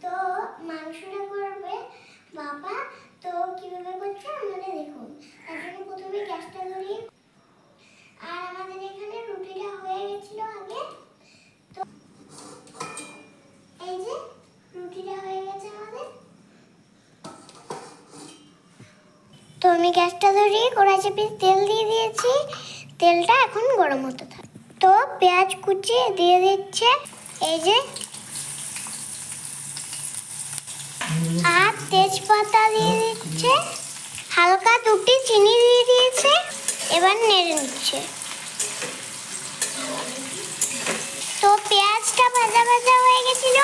তো মাংসটা করবে বাবা। তো কিভাবে করছে আমাদের দেখুন। তার জন্য প্রথমে গ্যাসটা ধরিয়ে, আর আমাদের এখানে রুটিটা হয়ে গেছিল আগে। তো এই যে রুটিটা হয়ে গেছে আমাদের। তো আমি গ্যাসটা ধরিয়ে কড়াই চাপিয়ে তেল দিয়ে দিয়েছি। তেলটা এখন গরম হতে থাকে। তো পেঁয়াজ কুচি দিয়ে দিচ্ছে, এই যে, আর তেজপাতা দিয়ে দিচ্ছে, হালকা দুটি চিনি দিয়ে দিয়েছে। এবার নেড়ে নিচ্ছে। তো পেঁয়াজটা ভাজা ভাজা হয়ে গেছিল।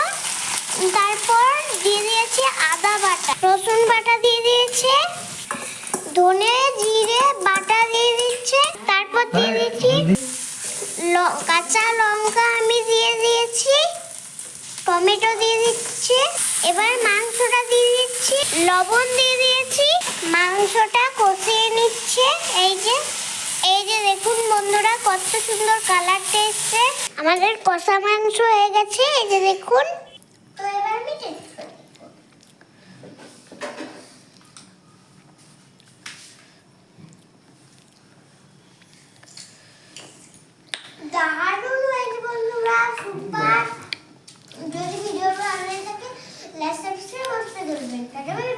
তারপর দিয়ে দিয়েছি আদা বাটা, রসুন বাটা দিয়ে দিয়েছে, ধনে জিরে বাটা দিয়ে দিচ্ছে। তারপর দিয়ে দিচ্ছি কাঁচা লঙ্কা আমি দিয়ে দিয়েছি, টমেটো দিয়ে দিচ্ছি। এবার মাংসটা দিয়ে দিচ্ছি, লবণ দিয়ে দিয়েছি, মাংসটা কষিয়ে নিচ্ছে। এই যে দেখুন বন্ধুরা, কত সুন্দর কালারটা এসছে। আমাদের কষা মাংস হয়ে গেছে, এই যে দেখুন। তো এবার আমি টেস্ট করব। দারুণ হয়েছে বন্ধুরা, সুপার। যদি ভিডিওটা ভালো লাগে থাকে লাইক সাবস্ক্রাইব করতে ভুলবেন না।